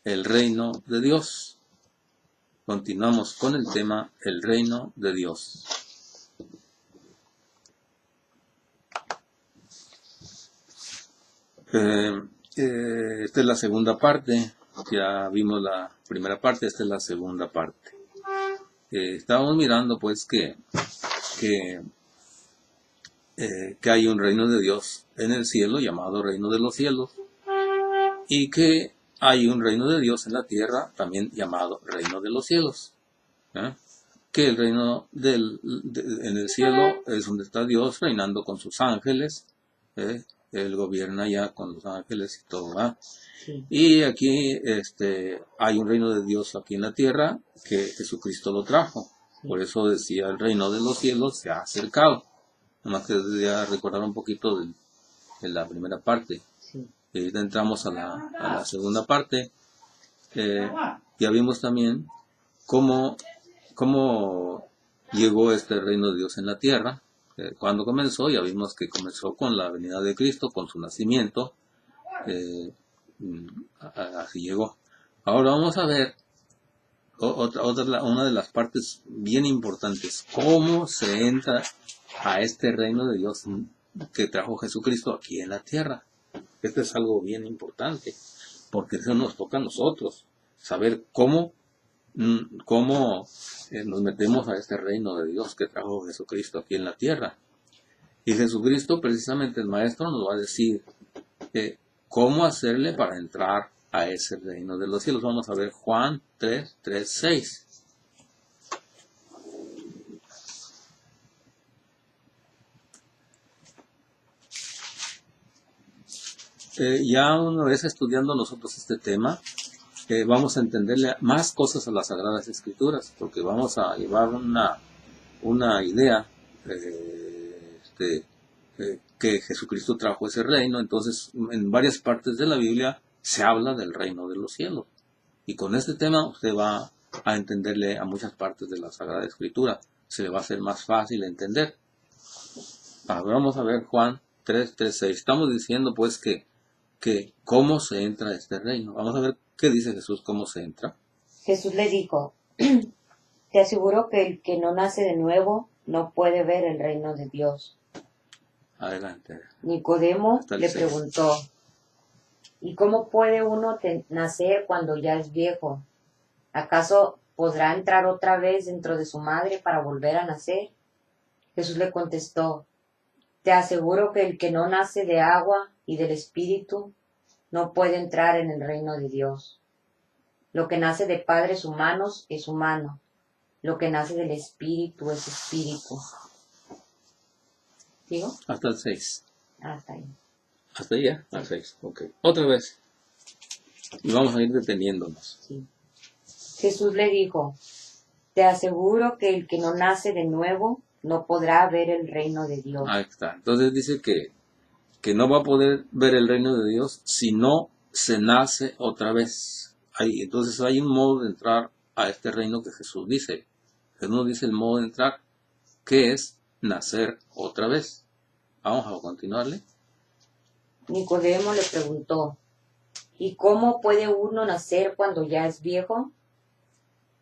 el reino de Dios. Continuamos con el tema el reino de Dios. Esta es la segunda parte. Ya vimos la primera parte, esta es la segunda parte. Estábamos mirando pues que hay un reino de Dios en el cielo llamado reino de los cielos, y que hay un reino de Dios en la tierra también llamado reino de los cielos. Que el reino en el cielo es donde está Dios reinando con sus ángeles. Él gobierna ya con los ángeles y todo. Sí. Y aquí hay un reino de Dios aquí en la tierra que Jesucristo lo trajo. Sí. Por eso decía, el reino de los cielos se ha acercado. Nomás que ya recordar un poquito de la primera parte. Sí. Y ahorita entramos a la segunda parte. Ya vimos también cómo llegó este reino de Dios en la tierra. Cuando comenzó, ya vimos que comenzó con la venida de Cristo, con su nacimiento. Así llegó. Ahora vamos a ver una de las partes bien importantes. ¿Cómo se entra a este reino de Dios que trajo Jesucristo aquí en la tierra? Esto es algo bien importante, porque eso nos toca a nosotros, saber cómo nos metemos a este reino de Dios que trajo Jesucristo aquí en la tierra. Y Jesucristo, precisamente el Maestro, nos va a decir cómo hacerle para entrar a ese reino de los cielos. Vamos a ver Juan 3:6. Ya una vez estudiando nosotros este tema, vamos a entenderle más cosas a las Sagradas Escrituras, porque vamos a llevar una idea que Jesucristo trajo ese reino. Entonces, en varias partes de la Biblia se habla del reino de los cielos. Y con este tema usted va a entenderle a muchas partes de la Sagrada Escritura. Se le va a hacer más fácil entender. Vamos a ver Juan 3:6. Estamos diciendo pues que cómo se entra a este reino. Vamos a ver qué dice Jesús, cómo se entra. Jesús le dijo, te aseguro que el que no nace de nuevo no puede ver el reino de Dios. Adelante. Nicodemo le preguntó, ¿y cómo puede uno nacer cuando ya es viejo? ¿Acaso podrá entrar otra vez dentro de su madre para volver a nacer? Jesús le contestó, te aseguro que el que no nace de agua y del Espíritu no puede entrar en el reino de Dios. Lo que nace de padres humanos es humano. Lo que nace del Espíritu es Espíritu. ¿Sigo? Hasta el 6. Hasta ahí. ¿Hasta ahí ya? Al 6. Ok. Otra vez. Y vamos a ir deteniéndonos. Sí. Jesús le dijo, te aseguro que el que no nace de nuevo no podrá ver el reino de Dios. Ahí está. Entonces dice que no va a poder ver el reino de Dios si no se nace otra vez. Entonces hay un modo de entrar a este reino que Jesús dice. Jesús dice el modo de entrar, que es nacer otra vez. Vamos a continuarle. Nicodemo le preguntó, ¿y cómo puede uno nacer cuando ya es viejo?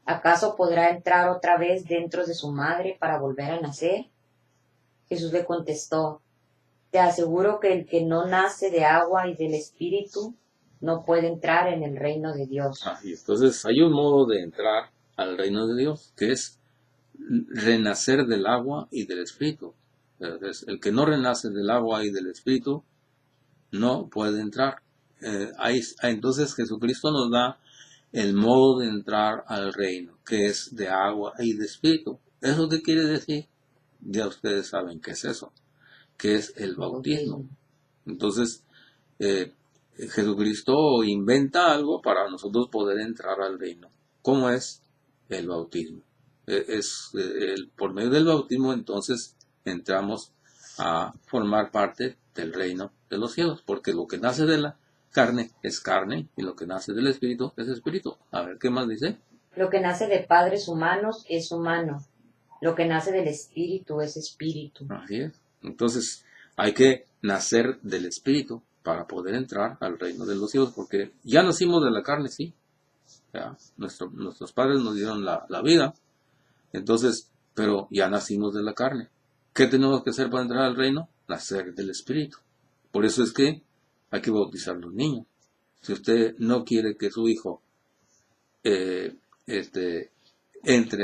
¿Acaso podrá entrar otra vez dentro de su madre para volver a nacer? Jesús le contestó, te aseguro que el que no nace de agua y del Espíritu no puede entrar en el reino de Dios. Y entonces hay un modo de entrar al reino de Dios, que es renacer del agua y del Espíritu. Entonces, el que no renace del agua y del Espíritu no puede entrar. Entonces Jesucristo nos da el modo de entrar al reino, que es de agua y de Espíritu. ¿Eso qué quiere decir? Ya ustedes saben qué es eso, que es el bautismo. Entonces, Jesucristo inventa algo para nosotros poder entrar al reino. ¿Cómo es el bautismo? Por medio del bautismo entonces entramos a formar parte del reino de los cielos, porque lo que nace de la carne es carne y lo que nace del espíritu es espíritu. A ver, ¿qué más dice? Lo que nace de padres humanos es humano. Lo que nace del espíritu es espíritu. Así es. Entonces hay que nacer del espíritu. para poder entrar al reino de los cielos, porque ya nacimos de la carne, sí. Ya, nuestros padres nos dieron la vida, entonces, pero ya nacimos de la carne. ¿Qué tenemos que hacer para entrar al reino? Nacer del Espíritu. Por eso es que hay que bautizar a los niños. Si usted no quiere que su hijo entre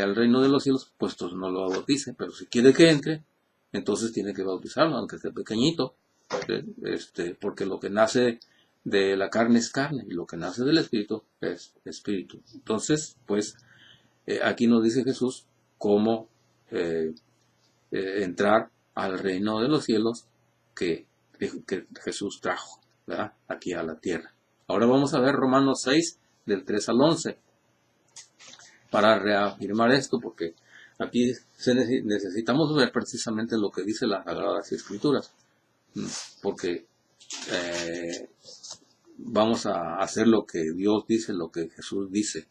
al reino de los cielos, pues entonces no lo bautice. Pero si quiere que entre, entonces tiene que bautizarlo, aunque esté pequeñito. Porque lo que nace de la carne es carne, y lo que nace del Espíritu es Espíritu. Entonces, pues, aquí nos dice Jesús cómo entrar al reino de los cielos que Jesús trajo, ¿verdad?, aquí a la tierra. Ahora vamos a ver Romanos 6, del 3 al 11, para reafirmar esto, porque aquí necesitamos ver precisamente lo que dice las Sagradas Escrituras, porque vamos a hacer lo que Dios dice, lo que Jesús dice.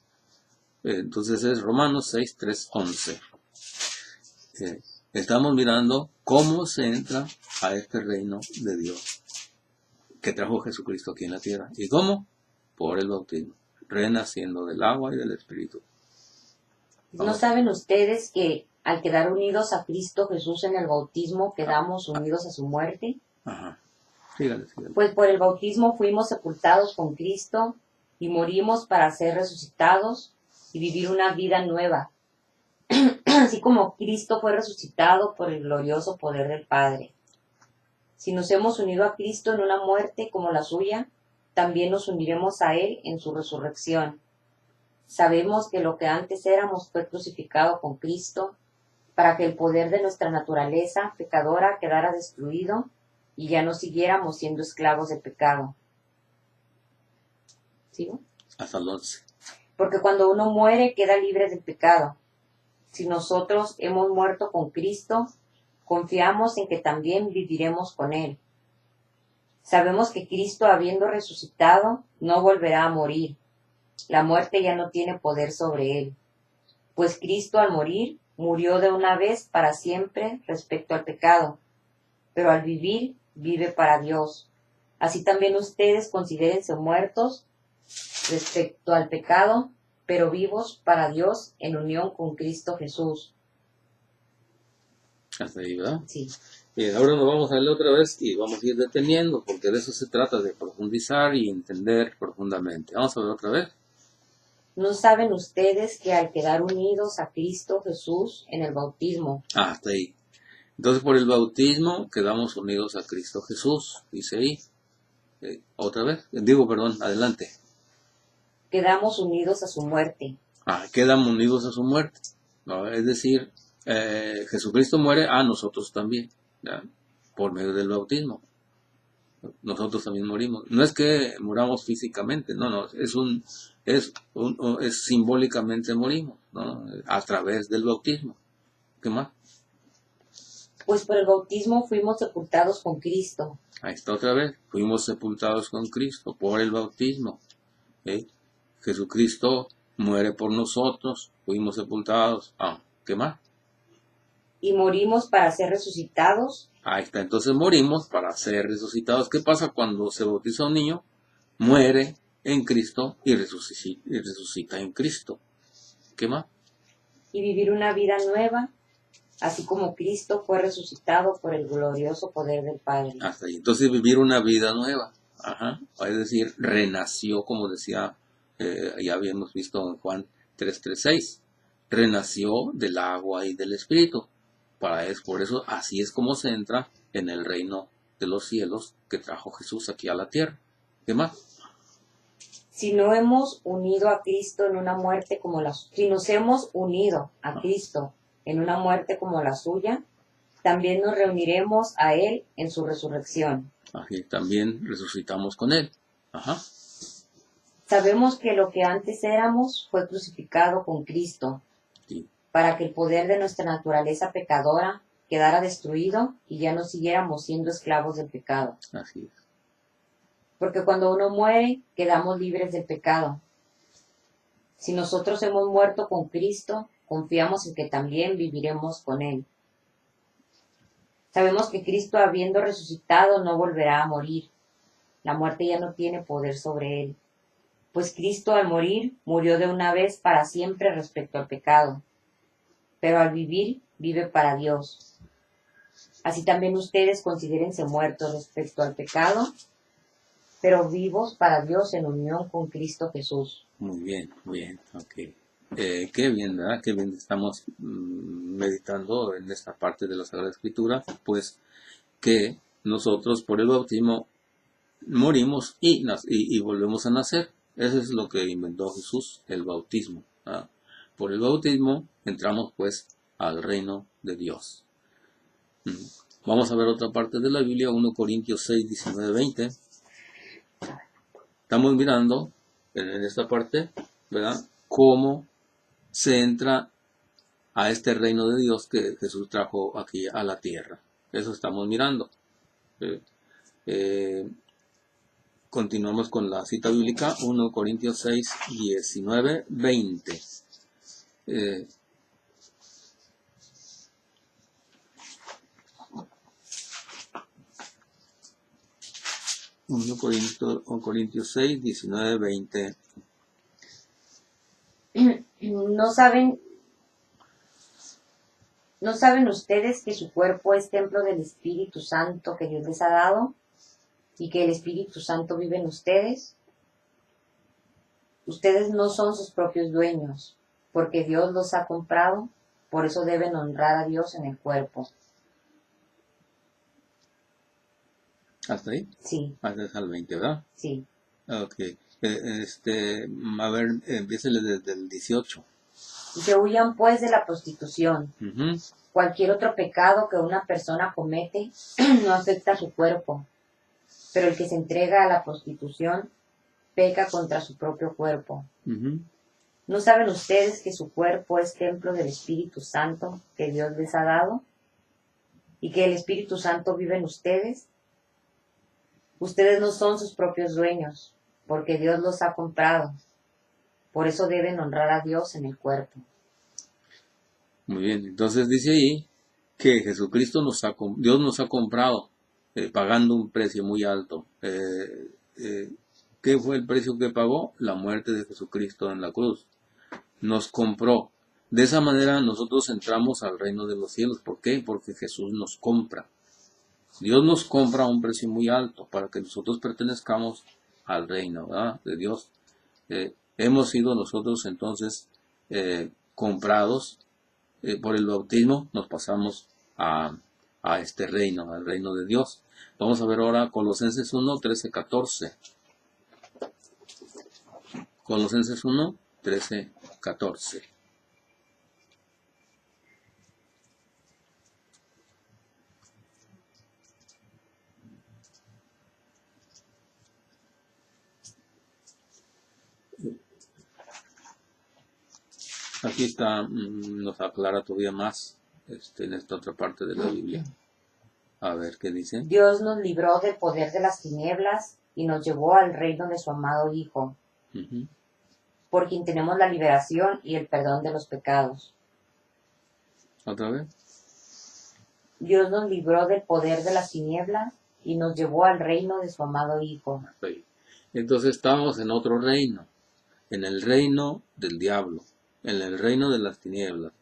Entonces es Romanos 6, 3, 11. Estamos mirando cómo se entra a este reino de Dios que trajo Jesucristo aquí en la tierra. ¿Y cómo? Por el bautismo, renaciendo del agua y del Espíritu. ¿No saben ustedes que al quedar unidos a Cristo Jesús en el bautismo quedamos unidos a su muerte? Ajá. Sígale. Pues por el bautismo fuimos sepultados con Cristo y morimos para ser resucitados y vivir una vida nueva, así como Cristo fue resucitado por el glorioso poder del Padre. Si nos hemos unido a Cristo en una muerte como la suya, también nos uniremos a Él en su resurrección. Sabemos que lo que antes éramos fue crucificado con Cristo, para que el poder de nuestra naturaleza pecadora quedara destruido y ya no siguiéramos siendo esclavos del pecado. ¿Sigo? Hasta el 11. Porque cuando uno muere queda libre del pecado. Si nosotros hemos muerto con Cristo, confiamos en que también viviremos con Él. Sabemos que Cristo, habiendo resucitado, no volverá a morir. La muerte ya no tiene poder sobre Él. Pues Cristo al morir, murió de una vez para siempre respecto al pecado. Pero al vivir, vive para Dios. Así también ustedes considérense muertos respecto al pecado, pero vivos para Dios en unión con Cristo Jesús. Hasta ahí, ¿verdad? Sí. Bien, ahora nos vamos a leer otra vez y vamos a ir deteniendo, porque de eso se trata, de profundizar y entender profundamente. Vamos a ver otra vez. ¿No saben ustedes que al quedar unidos a Cristo Jesús en el bautismo? Hasta ahí. Entonces por el bautismo quedamos unidos a Cristo Jesús, dice ahí. Otra vez, adelante. Quedamos unidos a su muerte. Quedan unidos a su muerte, ¿no? Es decir, Jesucristo muere a nosotros también, ¿ya?, por medio del bautismo. Nosotros también morimos. No es que muramos físicamente, no, es simbólicamente morimos, ¿no?, a través del bautismo. ¿Qué más? Pues por el bautismo fuimos sepultados con Cristo. Ahí está otra vez. Fuimos sepultados con Cristo por el bautismo. Jesucristo muere por nosotros, fuimos sepultados. ¿Qué más? Y morimos para ser resucitados. Ahí está, entonces morimos para ser resucitados. ¿Qué pasa cuando se bautiza un niño? Muere en Cristo y resucita en Cristo. ¿Qué más? Y vivir una vida nueva, así como Cristo fue resucitado por el glorioso poder del Padre. Hasta ahí. Entonces vivir una vida nueva. Es decir, renació, como decía, ya habíamos visto en Juan 3:6. Renació del agua y del Espíritu. Por eso así es como se entra en el reino de los cielos que trajo Jesús aquí a la tierra. ¿Qué más? Si nos hemos unido a Cristo en una muerte como si nos hemos unido a Cristo en una muerte como la suya, también nos reuniremos a Él en su resurrección. Así también resucitamos con Él. Sabemos que lo que antes éramos fue crucificado con Cristo, sí, para que el poder de nuestra naturaleza pecadora quedara destruido y ya no siguiéramos siendo esclavos del pecado. Así es. Porque cuando uno muere, quedamos libres del pecado. Si nosotros hemos muerto con Cristo, confiamos en que también viviremos con Él. Sabemos que Cristo, habiendo resucitado, no volverá a morir. La muerte ya no tiene poder sobre él. Pues Cristo al morir murió de una vez para siempre respecto al pecado, pero al vivir vive para Dios. Así también ustedes considérense muertos respecto al pecado, pero vivos para Dios en unión con Cristo Jesús. Muy bien, ok. Qué bien, ¿verdad? Qué bien estamos meditando en esta parte de la Sagrada Escritura, pues que nosotros por el bautismo morimos y volvemos a nacer. Eso es lo que inventó Jesús, el bautismo. ¿Verdad? Por el bautismo entramos pues al reino de Dios. Vamos a ver otra parte de la Biblia, 1 Corintios 6, 19, 20. Estamos mirando en esta parte, ¿verdad? Cómo se entra a este reino de Dios que Jesús trajo aquí a la tierra. Eso estamos mirando. Continuamos con la cita bíblica, 1 Corintios 6, 19, 20. 1 Corintios 6, 19, 20. ¿No saben ustedes que su cuerpo es templo del Espíritu Santo que Dios les ha dado y que el Espíritu Santo vive en ustedes? Ustedes no son sus propios dueños, porque Dios los ha comprado, por eso deben honrar a Dios en el cuerpo. ¿Hasta ahí? Sí. Hasta el 20, ¿verdad? Sí. Ok. A ver, empiécele desde el 18. Y se huyan pues de la prostitución. Cualquier otro pecado que una persona comete no afecta a su cuerpo, pero el que se entrega a la prostitución peca contra su propio cuerpo. ¿No saben ustedes que su cuerpo es templo del Espíritu Santo que Dios les ha dado? ¿Y que el Espíritu Santo vive en ustedes? Ustedes no son sus propios dueños, porque Dios los ha comprado. Por eso deben honrar a Dios en el cuerpo. Muy bien, entonces dice ahí que Jesucristo Dios nos ha comprado, pagando un precio muy alto. ¿Qué fue el precio que pagó? La muerte de Jesucristo en la cruz. Nos compró. De esa manera nosotros entramos al reino de los cielos. ¿Por qué? Porque Jesús nos compra. Dios nos compra a un precio muy alto para que nosotros pertenezcamos al reino, ¿verdad? De Dios. Hemos sido nosotros entonces comprados por el bautismo, nos pasamos a este reino, al reino de Dios. Vamos a ver ahora Colosenses 1, 13, 14. Colosenses 1, 13, 14. Aquí está, nos aclara todavía más en esta otra parte de la Biblia. A ver, ¿qué dice? Dios nos libró del poder de las tinieblas y nos llevó al reino de su amado Hijo, por quien tenemos la liberación y el perdón de los pecados. ¿Otra vez? Dios nos libró del poder de las tinieblas y nos llevó al reino de su amado Hijo. Sí. Entonces estamos en otro reino, en el reino del diablo, en el reino de las tinieblas.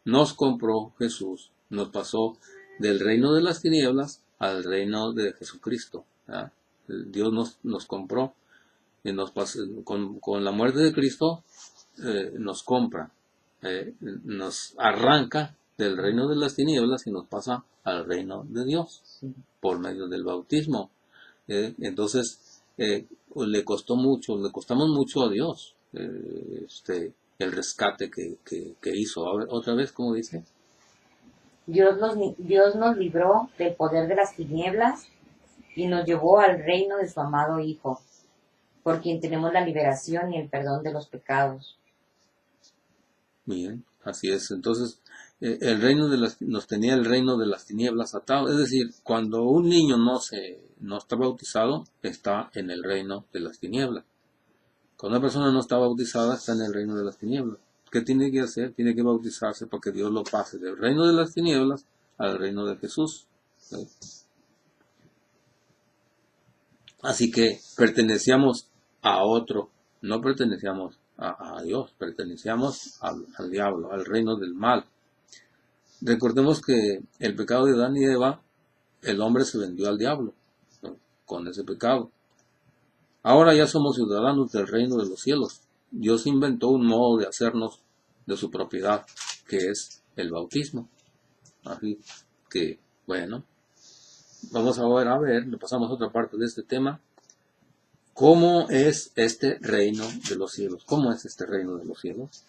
Nos compró Jesús, nos pasó del reino de las tinieblas al reino de Jesucristo. ¿Verdad? Dios nos compró, y nos pasó, con la muerte de Cristo nos compra, nos arranca del reino de las tinieblas y nos pasa al reino de Dios por medio del bautismo. Entonces le costamos mucho a Dios el rescate que hizo. A ver, otra vez, ¿cómo dice? Dios nos libró del poder de las tinieblas y nos llevó al reino de su amado Hijo, por quien tenemos la liberación y el perdón de los pecados. Bien, así es. Entonces, nos tenía el reino de las tinieblas atado. Es decir, cuando un niño no está bautizado, está en el reino de las tinieblas. Cuando una persona no está bautizada, está en el reino de las tinieblas. ¿Qué tiene que hacer? Tiene que bautizarse para que Dios lo pase del reino de las tinieblas al reino de Jesús. ¿Sí? Así que pertenecíamos a otro, no pertenecíamos a Dios, pertenecíamos al diablo, al reino del mal. Recordemos que el pecado de Adán y Eva, el hombre se vendió al diablo, ¿no?, con ese pecado. Ahora ya somos ciudadanos del reino de los cielos. Dios inventó un modo de hacernos de su propiedad, que es el bautismo. Así que, bueno, vamos ahora a ver, le pasamos a otra parte de este tema. ¿Cómo es este reino de los cielos? ¿Cómo es este reino de los cielos?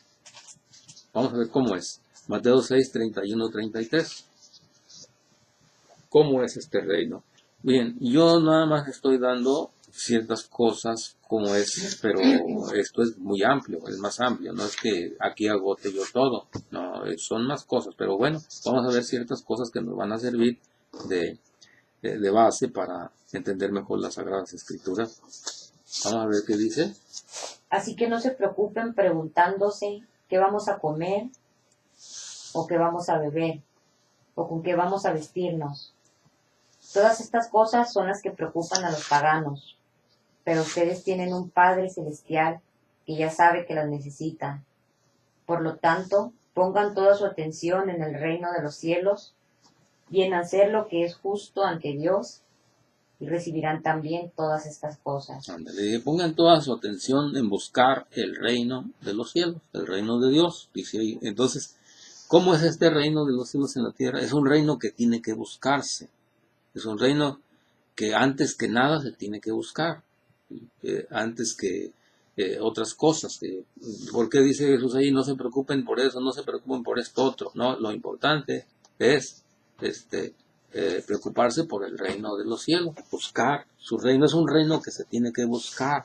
Vamos a ver cómo es. Mateo 6, 31, 33. ¿Cómo es este reino? Bien, yo nada más estoy dando ciertas cosas como es, pero esto es muy amplio, es más amplio, no es que aquí agote yo todo, no, son más cosas, pero bueno, vamos a ver ciertas cosas que nos van a servir de base para entender mejor las Sagradas Escrituras. Vamos a ver qué dice. Así que no se preocupen preguntándose qué vamos a comer, o qué vamos a beber, o con qué vamos a vestirnos. Todas estas cosas son las que preocupan a los paganos, pero ustedes tienen un Padre Celestial que ya sabe que las necesitan. Por lo tanto, pongan toda su atención en el reino de los cielos y en hacer lo que es justo ante Dios, y recibirán también todas estas cosas. Ándale, pongan toda su atención en buscar el reino de los cielos, el reino de Dios, dice ahí. Entonces, ¿cómo es este reino de los cielos en la tierra? Es un reino que tiene que buscarse. Es un reino que antes que nada se tiene que buscar. Antes que otras cosas. ¿Por qué dice Jesús ahí? No se preocupen por eso, no se preocupen por esto otro. No, lo importante es preocuparse por el reino de los cielos, buscar. Su reino es un reino que se tiene que buscar.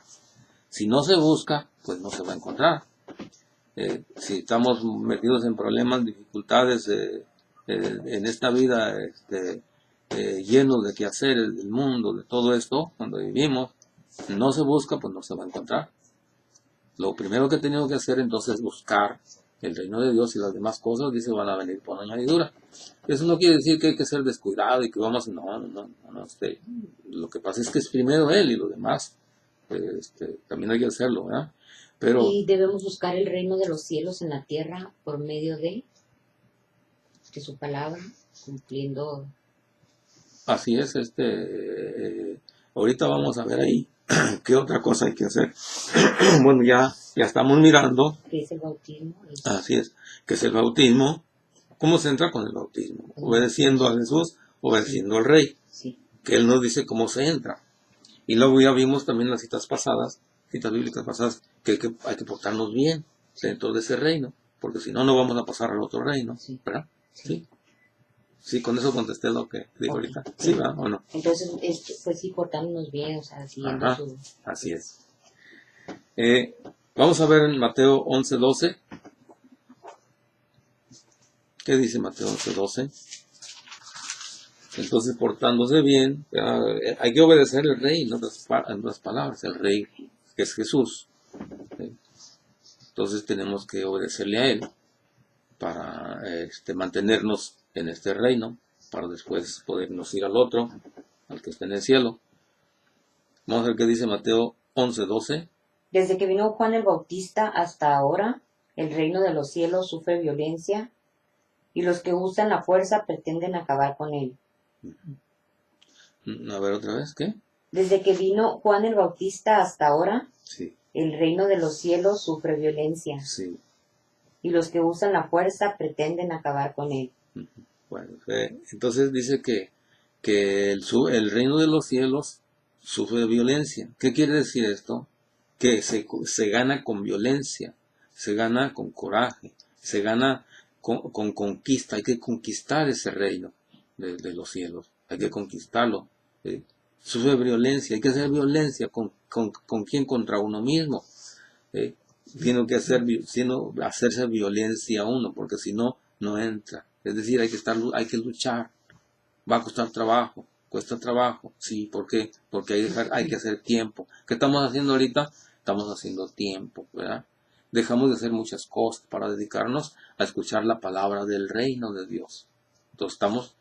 Si no se busca, pues no se va a encontrar. Si estamos metidos en problemas, dificultades en esta vida, llenos de quehaceres del mundo, de todo esto, cuando vivimos, no se busca, pues no se va a encontrar. Lo primero que tenemos que hacer entonces es buscar el reino de Dios, y las demás cosas, dice, van a venir por añadidura. Eso no quiere decir que hay que ser descuidado y que vamos, no, lo que pasa es que es primero Él y lo demás, también hay que hacerlo, ¿verdad? Pero, y debemos buscar el reino de los cielos en la tierra por medio de su palabra, cumpliendo. Así es, ahorita vamos a ver ahí qué otra cosa hay que hacer. Bueno, ya estamos mirando. ¿Qué es el bautismo? Así es, que es el bautismo. ¿Cómo se entra con el bautismo? Obedeciendo a Jesús, obedeciendo al Rey. Sí. Que Él nos dice cómo se entra. Y luego ya vimos también las citas bíblicas pasadas, que hay que portarnos bien dentro de ese reino, porque si no, no vamos a pasar al otro reino, ¿verdad? Sí. Sí, con eso contesté lo que digo ahorita. Sí, ¿verdad? ¿O no? Entonces, pues sí, portándonos bien, o sea, siguiendo su... Así es. Vamos a ver en Mateo 11:12. ¿Qué dice Mateo 11:12? Entonces, portándose bien, hay que obedecer al Rey, en otras palabras, el Rey que es Jesús. Entonces tenemos que obedecerle a Él para mantenernos en este reino, para después podernos ir al otro, al que está en el cielo. Vamos a ver qué dice Mateo 11:12. Desde que vino Juan el Bautista hasta ahora, el reino de los cielos sufre violencia, y los que usan la fuerza pretenden acabar con él. A ver otra vez, ¿qué? Desde que vino Juan el Bautista hasta ahora, sí, el reino de los cielos sufre violencia. Sí. Y los que usan la fuerza pretenden acabar con él. Bueno, entonces dice que el reino de los cielos sufre violencia. ¿Qué quiere decir esto? Que se gana con violencia, se gana con coraje, se gana con conquista. Hay que conquistar ese reino de los cielos, hay que conquistarlo. Sufre violencia, hay que hacer violencia. ¿Con quién? Contra uno mismo. Tiene que hacerse violencia a uno, porque si no, no entra. Es decir, hay que luchar. Va a costar trabajo, cuesta trabajo. Sí, ¿por qué? Porque hay que hacer tiempo. ¿Qué estamos haciendo ahorita? Estamos haciendo tiempo, ¿verdad? Dejamos de hacer muchas cosas para dedicarnos a escuchar la palabra del reino de Dios. Entonces estamos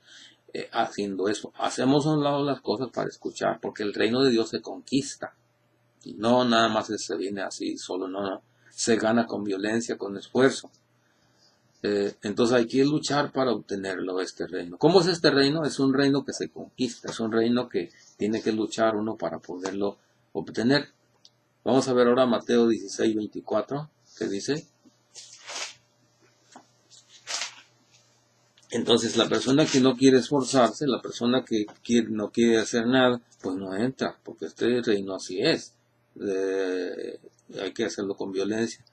haciendo eso. Hacemos a un lado las cosas para escuchar, porque el reino de Dios se conquista. Y no nada más se viene así solo, no. Se gana con violencia, con esfuerzo. Entonces hay que luchar para obtenerlo, este reino. ¿Cómo es este reino? Es un reino que se conquista, es un reino que tiene que luchar uno para poderlo obtener. Vamos a ver ahora Mateo 16:24, que dice: entonces la persona que no quiere esforzarse, la persona que no quiere hacer nada, pues no entra, porque este reino así es. Hay que hacerlo con violencia.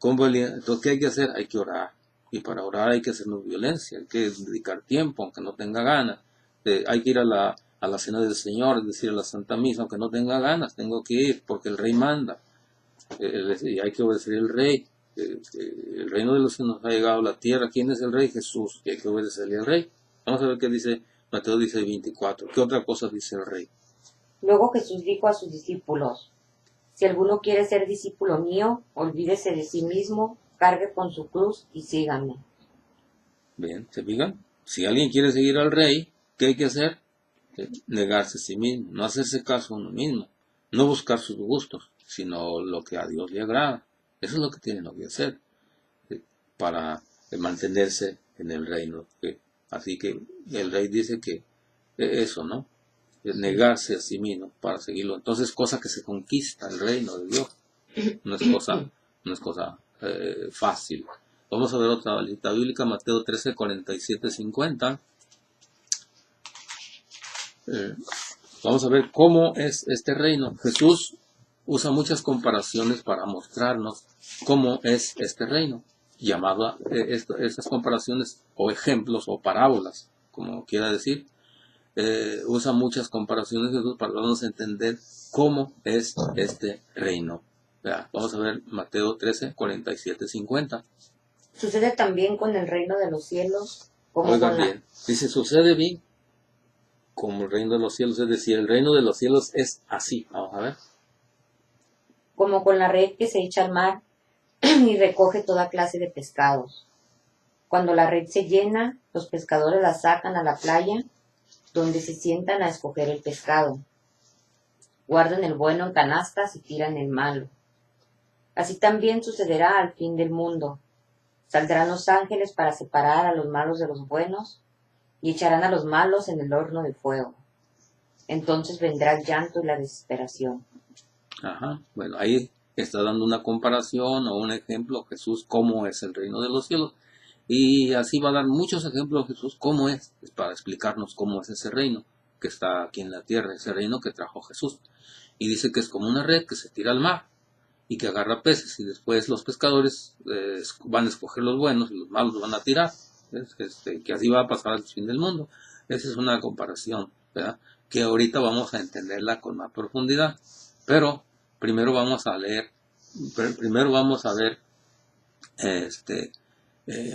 Entonces, ¿qué hay que hacer? Hay que orar. Y para orar hay que hacernos violencia, hay que dedicar tiempo, aunque no tenga ganas. Hay que ir a la cena del Señor, es decir, a la Santa Misa, aunque no tenga ganas, tengo que ir, porque el Rey manda. Y hay que obedecer al Rey. El reino de los cielos ha llegado a la tierra. ¿Quién es el Rey? Jesús. Y hay que obedecerle al Rey. Vamos a ver qué dice Mateo 16:24. ¿Qué otra cosa dice el Rey? Luego Jesús dijo a sus discípulos: si alguno quiere ser discípulo mío, olvídese de sí mismo, cargue con su cruz y síganme. Bien, ¿se fijan? Si alguien quiere seguir al Rey, ¿qué hay que hacer? Negarse a sí mismo, no hacerse caso a uno mismo, no buscar sus gustos, sino lo que a Dios le agrada. Eso es lo que tienen que hacer para mantenerse en el reino. Así que el Rey dice que eso, ¿no? Negarse a sí mismo para seguirlo. Entonces, cosa que se conquista el reino de Dios. No es cosa fácil. Vamos a ver otra lista bíblica, Mateo 13, 47, 50. Vamos a ver cómo es este reino. Jesús usa muchas comparaciones para mostrarnos cómo es este reino. Llamado estas comparaciones o ejemplos o parábolas, como quiera decir. Usa muchas comparaciones Jesús para darnos a entender cómo es este reino. Vamos a ver Mateo 13, 47, 50. Sucede también con el reino de los cielos. Oigan bien, dice, sucede bien como el reino de los cielos, es decir, el reino de los cielos es así. Vamos a ver. Como con la red que se echa al mar y recoge toda clase de pescados. Cuando la red se llena, los pescadores la sacan a la playa, donde se sientan a escoger el pescado. Guardan el bueno en canastas y tiran el malo. Así también sucederá al fin del mundo. Saldrán los ángeles para separar a los malos de los buenos y echarán a los malos en el horno de fuego. Entonces vendrá el llanto y la desesperación. Ajá, bueno, ahí está dando una comparación o un ejemplo Jesús cómo es el reino de los cielos. Y así va a dar muchos ejemplos Jesús cómo es para explicarnos cómo es ese reino que está aquí en la tierra, ese reino que trajo Jesús. Y dice que es como una red que se tira al mar y que agarra peces y después los pescadores van a escoger los buenos y los malos los van a tirar. Que así va a pasar al fin del mundo. Esa es una comparación, ¿verdad? Que ahorita vamos a entenderla con más profundidad. Pero primero vamos a leer, primero vamos a ver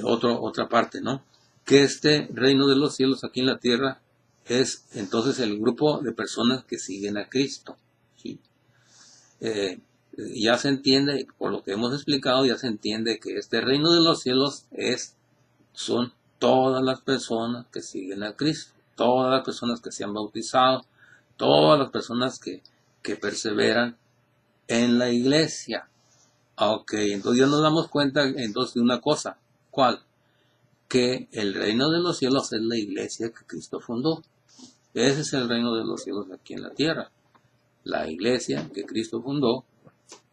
otra parte, ¿no? Que este reino de los cielos aquí en la tierra es entonces el grupo de personas que siguen a Cristo, ¿sí? Ya se entiende, por lo que hemos explicado, ya se entiende que este reino de los cielos son todas las personas que siguen a Cristo, todas las personas que se han bautizado, todas las personas que perseveran en la iglesia. Ok, entonces ya nos damos cuenta entonces de una cosa. ¿Cuál? Que el reino de los cielos es la iglesia que Cristo fundó. Ese es el reino de los cielos aquí en la tierra. La iglesia que Cristo fundó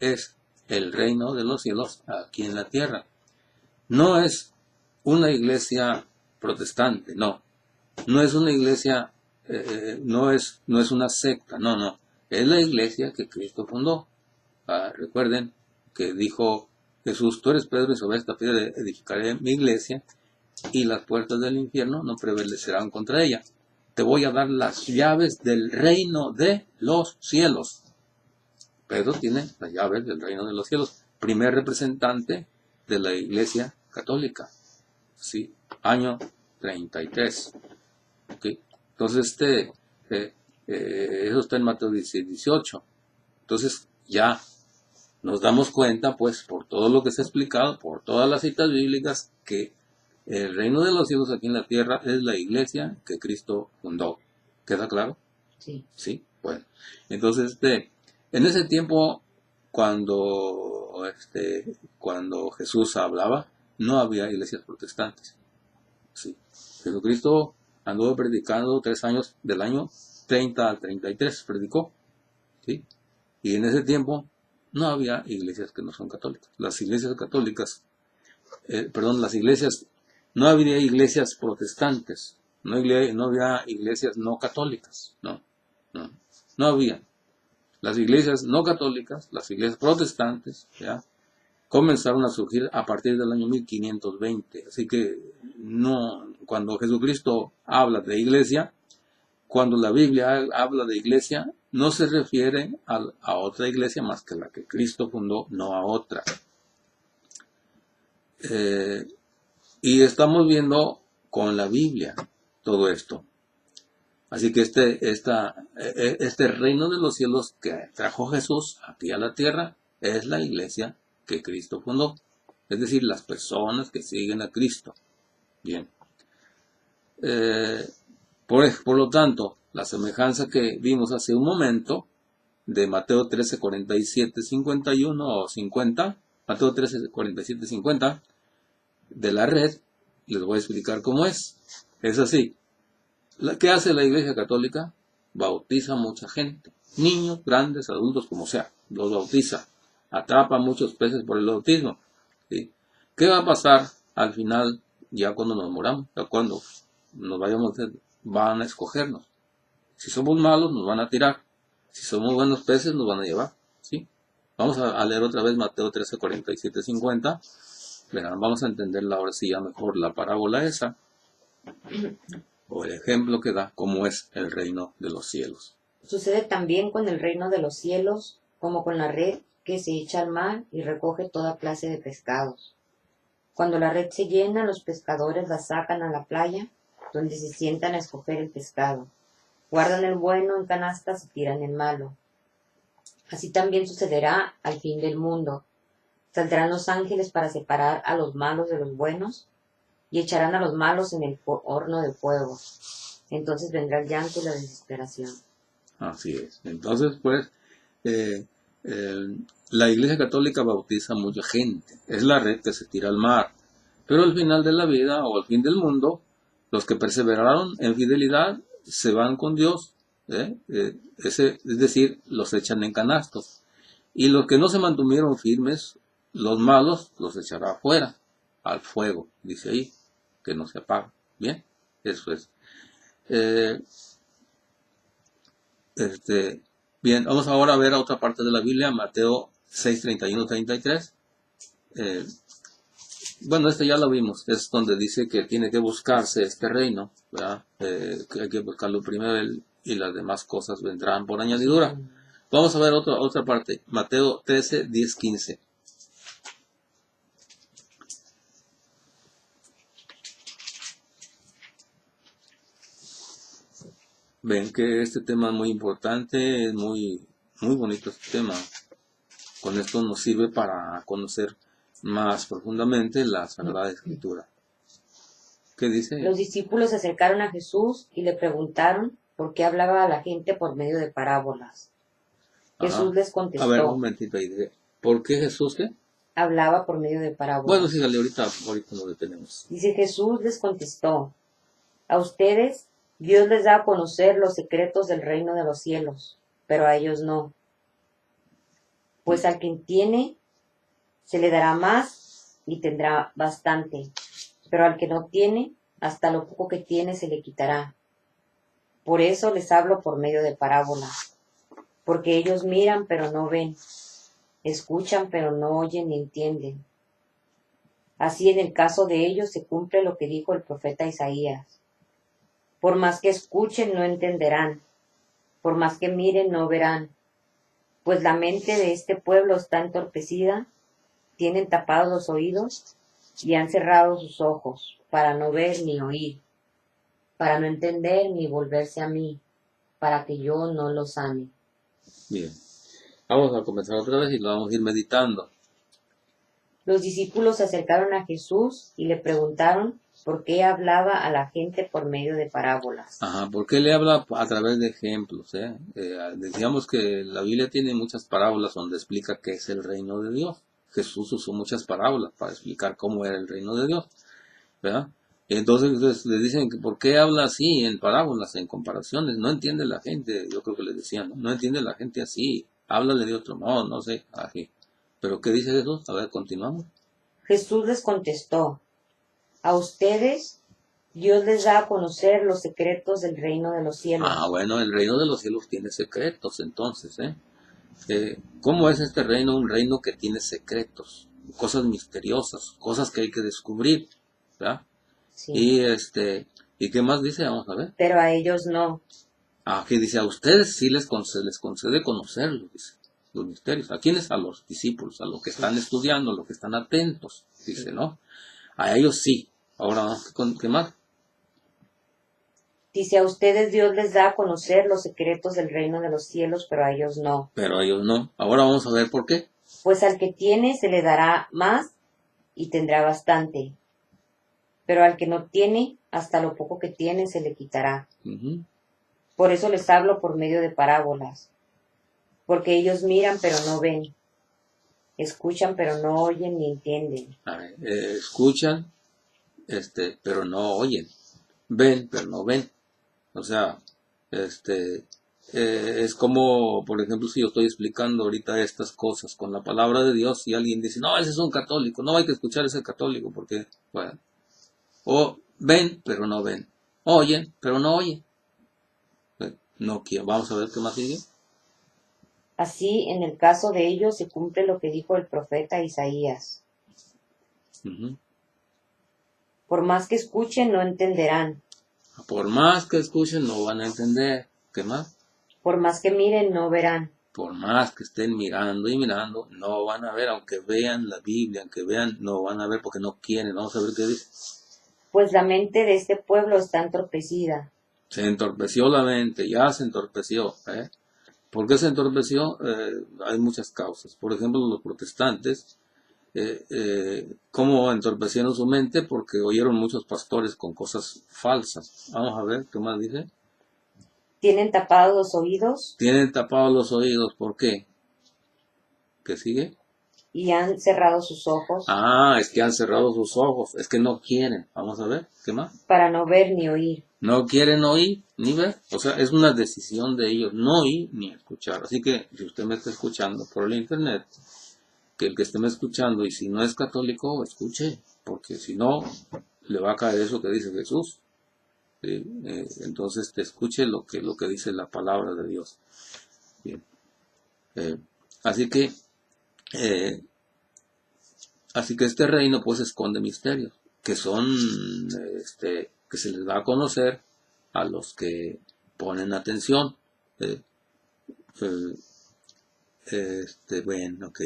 es el reino de los cielos aquí en la tierra. No es una iglesia protestante, no. No es una iglesia, no es una secta, no. Es la iglesia que Cristo fundó. Recuerden que dijo Jesús, tú eres Pedro y sobre esta piedra edificaré mi iglesia y las puertas del infierno no prevalecerán contra ella. Te voy a dar las llaves del reino de los cielos. Pedro tiene las llaves del reino de los cielos. Primer representante de la iglesia católica. Sí, año 33. ¿Okay? Entonces, eso está en Mateo 16, 18. Entonces, ya nos damos cuenta, pues, por todo lo que se ha explicado, por todas las citas bíblicas, que El reino de los cielos aquí en la tierra es la iglesia que Cristo fundó. ¿Queda claro? Sí. Sí, bueno. Entonces, en ese tiempo, cuando Jesús hablaba, no había iglesias protestantes. Sí. Jesucristo anduvo predicando 3 años, del año 30 al 33, predicó. ¿Sí? Y en ese tiempo no había iglesias que no son católicas. Las iglesias católicas, no había iglesias protestantes, no había iglesias no católicas, no había. Las iglesias no católicas, las iglesias protestantes, ya comenzaron a surgir a partir del año 1520. Así que cuando Jesucristo habla de iglesia, cuando la Biblia habla de iglesia, no se refiere a otra iglesia más que la que Cristo fundó, no a otra. Y estamos viendo con la Biblia todo esto. Así que este reino de los cielos que trajo Jesús aquí a la tierra es la iglesia que Cristo fundó. Es decir, las personas que siguen a Cristo. Bien. Por lo tanto, la semejanza que vimos hace un momento de Mateo 13, 47, 51 o 50, Mateo 13, 47, 50, de la red, les voy a explicar cómo es. Es así. ¿Qué hace la Iglesia Católica? Bautiza a mucha gente, niños, grandes, adultos, como sea, los bautiza. Atrapa muchos peces por el bautismo. ¿Sí? ¿Qué va a pasar al final, ya cuando nos moramos? Ya cuando nos vayamos, van a escogernos. Si somos malos, nos van a tirar. Si somos buenos peces, nos van a llevar. ¿Sí? Vamos a leer otra vez Mateo 13, 47, 50. Verán, vamos a entenderla ahora sí ya mejor la parábola esa, o el ejemplo que da cómo es el reino de los cielos. Sucede también con el reino de los cielos, como con la red que se echa al mar y recoge toda clase de pescados. Cuando la red se llena, los pescadores la sacan a la playa, donde se sientan a escoger el pescado. Guardan el bueno en canastas y tiran el malo. Así también sucederá al fin del mundo. Saldrán los ángeles para separar a los malos de los buenos y echarán a los malos en el horno de fuego. Entonces vendrá el llanto y la desesperación. Así es. Entonces, pues, la Iglesia Católica bautiza a mucha gente. Es la red que se tira al mar. Pero al final de la vida o al fin del mundo, los que perseveraron en fidelidad se van con Dios. Es decir, los echan en canastos. Y los que no se mantuvieron firmes, los malos, los echará afuera, al fuego, dice ahí, que no se apaga. Bien, eso es. Bien, vamos ahora a ver a otra parte de la Biblia, Mateo 6, 31, 33. Bueno, ya lo vimos, es donde dice que tiene que buscarse este reino, ¿verdad? Que hay que buscarlo primero y las demás cosas vendrán por añadidura. Vamos a ver otra parte, Mateo 13, 10, 15. Ven que este tema es muy importante, es muy, muy bonito este tema. Con esto nos sirve para conocer más profundamente la Sagrada Escritura. ¿Qué dice? Los discípulos se acercaron a Jesús y le preguntaron por qué hablaba a la gente por medio de parábolas. Jesús les contestó. A ver, un momentito ahí. ¿Por qué Jesús qué? Hablaba por medio de parábolas. Bueno, sí, dale, ahorita lo detenemos. Dice, Jesús les contestó, a ustedes Dios les da a conocer los secretos del reino de los cielos, pero a ellos no. Pues al que tiene, se le dará más y tendrá bastante, pero al que no tiene, hasta lo poco que tiene se le quitará. Por eso les hablo por medio de parábolas, porque ellos miran pero no ven, escuchan pero no oyen ni entienden. Así en el caso de ellos se cumple lo que dijo el profeta Isaías. Por más que escuchen no entenderán, por más que miren no verán, pues la mente de este pueblo está entorpecida, tienen tapados los oídos y han cerrado sus ojos para no ver ni oír, para no entender ni volverse a mí, para que yo no los sane. Bien, vamos a comenzar otra vez y lo vamos a ir meditando. Los discípulos se acercaron a Jesús y le preguntaron ¿Por qué hablaba a la gente por medio de parábolas? Ajá, ¿por qué le habla a través de ejemplos? Decíamos que la Biblia tiene muchas parábolas donde explica qué es el reino de Dios. Jesús usó muchas parábolas para explicar cómo era el reino de Dios, ¿verdad? Entonces le dicen que ¿por qué habla así en parábolas, en comparaciones? No entiende la gente, yo creo que les decían, no entiende la gente así, háblale de otro modo, no sé, así. ¿Pero qué dice Jesús? A ver, continuamos. Jesús les contestó, a ustedes Dios les da a conocer los secretos del reino de los cielos. Ah, bueno, el reino de los cielos tiene secretos, entonces, ¿cómo es este reino? Un reino que tiene secretos, cosas misteriosas, cosas que hay que descubrir, ¿verdad? Sí. ¿Y qué más dice? Vamos a ver. Pero a ellos no. Aquí dice, a ustedes sí les concede conocerlo, dice, los misterios. ¿A quiénes? A los discípulos, a los que están estudiando, a los que están atentos, dice, ¿no? A ellos sí. Ahora, ¿qué más? Dice, a ustedes Dios les da a conocer los secretos del reino de los cielos, pero a ellos no. Pero a ellos no. Ahora vamos a ver por qué. Pues al que tiene se le dará más y tendrá bastante. Pero al que no tiene, hasta lo poco que tiene se le quitará. Uh-huh. Por eso les hablo por medio de parábolas. Porque ellos miran pero no ven. Escuchan pero no oyen ni entienden. Escuchan, pero no oyen. Ven, pero no ven. O sea, es como, por ejemplo, si yo estoy explicando ahorita estas cosas con la palabra de Dios y alguien dice, no, ese es un católico, no hay que escuchar a ese católico porque, bueno, o ven, pero no ven. Oyen, pero no oyen. No quiero. Vamos a ver qué más sigue. Así, en el caso de ellos, se cumple lo que dijo el profeta Isaías. Uh-huh. Por más que escuchen, no entenderán. Por más que escuchen, no van a entender. ¿Qué más? Por más que miren, no verán. Por más que estén mirando y mirando, no van a ver, aunque vean la Biblia, aunque vean, no van a ver porque no quieren. Vamos a ver qué dice. Pues la mente de este pueblo está entorpecida. Se entorpeció la mente, ya se entorpeció. ¿Por qué se entorpeció? Hay muchas causas. Por ejemplo, los protestantes, ¿cómo entorpecieron su mente? Porque oyeron muchos pastores con cosas falsas. Vamos a ver, ¿qué más dice? ¿Tienen tapados los oídos? Tienen tapados los oídos, ¿por qué? ¿Qué sigue? Y han cerrado sus ojos. Ah, es que han cerrado sus ojos, es que no quieren. Vamos a ver, ¿qué más? Para no ver ni oír. No quieren oír ni ver. O sea, es una decisión de ellos, no oír ni escuchar. Así que si usted me está escuchando por el internet, que el que esté me escuchando, y si no es católico, escuche, porque si no, le va a caer eso que dice Jesús. ¿Sí? Entonces te escuche lo que dice la palabra de Dios. Bien. Así que este reino pues esconde misterios que son que se les va a conocer a los que ponen atención. Bueno, ok.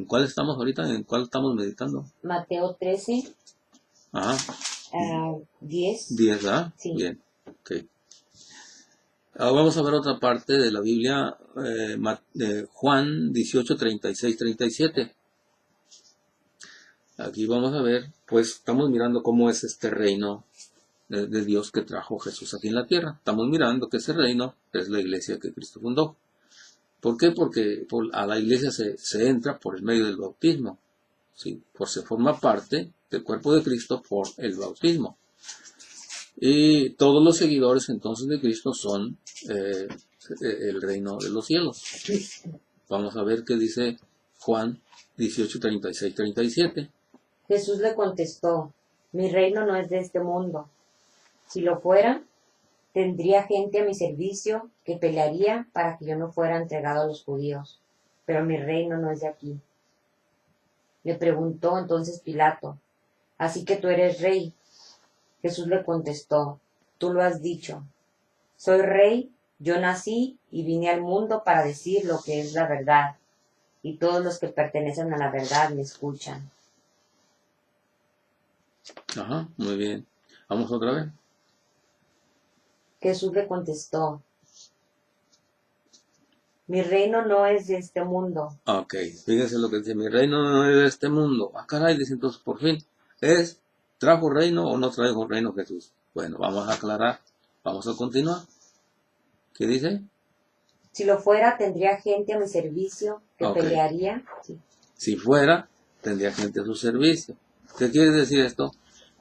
¿Cuál estamos ahorita? ¿En cuál estamos meditando? Mateo 13. Ajá. 10. 10, ¿ah? Sí. Bien, ok. Ahora vamos a ver otra parte de la Biblia, Juan 18, 36, 37. Aquí vamos a ver, pues estamos mirando cómo es este reino de Dios que trajo Jesús aquí en la tierra. Estamos mirando que ese reino es la iglesia que Cristo fundó. ¿Por qué? Porque a la iglesia se entra por el medio del bautismo. ¿Sí? Se forma parte del cuerpo de Cristo por el bautismo. Y todos los seguidores entonces de Cristo son el reino de los cielos. Vamos a ver qué dice Juan 18, 36, 37. Jesús le contestó, mi reino no es de este mundo. Si lo fuera, tendría gente a mi servicio que pelearía para que yo no fuera entregado a los judíos. Pero mi reino no es de aquí. Le preguntó entonces Pilato, ¿así que tú eres rey? Jesús le contestó, tú lo has dicho. Soy rey, yo nací y vine al mundo para decir lo que es la verdad. Y todos los que pertenecen a la verdad me escuchan. Ajá, muy bien. Vamos otra vez. Jesús le contestó, mi reino no es de este mundo. Ok, fíjense lo que dice, mi reino no es de este mundo. Ah, caray, dice entonces, por fin. ¿Trajo reino o no trajo reino Jesús? Bueno, vamos a aclarar, vamos a continuar. ¿Qué dice? Si lo fuera, tendría gente a mi servicio que pelearía. Sí. Si fuera, tendría gente a su servicio. ¿Qué quiere decir esto?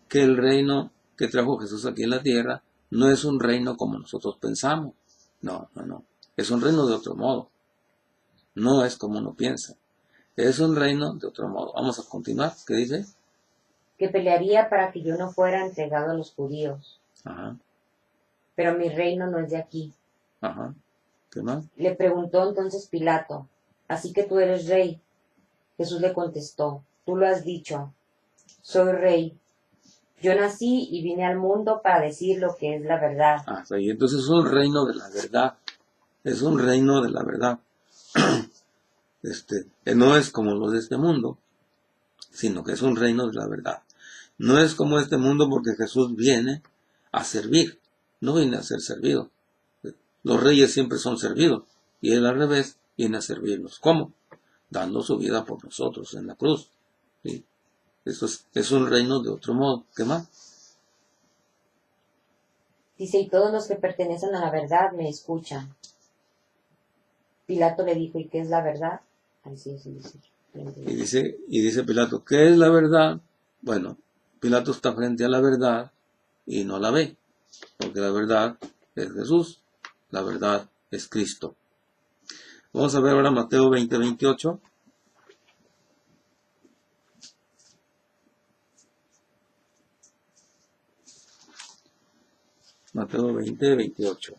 Que el reino que trajo Jesús aquí en la tierra no es un reino como nosotros pensamos. No. Es un reino de otro modo. No es como uno piensa. Es un reino de otro modo. Vamos a continuar. ¿Qué dice? Que pelearía para que yo no fuera entregado a los judíos. Ajá. Pero mi reino no es de aquí. Ajá. ¿Qué más? Le preguntó entonces Pilato, ¿así que tú eres rey? Jesús le contestó, tú lo has dicho, soy rey. Yo nací y vine al mundo para decir lo que es la verdad. Y entonces es un reino de la verdad. Es un reino de la verdad. No es como los de este mundo, sino que es un reino de la verdad. No es como este mundo porque Jesús viene a servir, no viene a ser servido. Los reyes siempre son servidos y él al revés viene a servirnos. ¿Cómo? Dando su vida por nosotros en la cruz. ¿Sí? Eso es un reino de otro modo. ¿Qué más? Dice, y todos los que pertenecen a la verdad me escuchan. Pilato le dijo, ¿y qué es la verdad? Así es, y dice Pilato, ¿qué es la verdad? Bueno, Pilato está frente a la verdad y no la ve, porque la verdad es Jesús, la verdad es Cristo. Vamos a ver ahora Mateo 20:28. Mateo 20:28.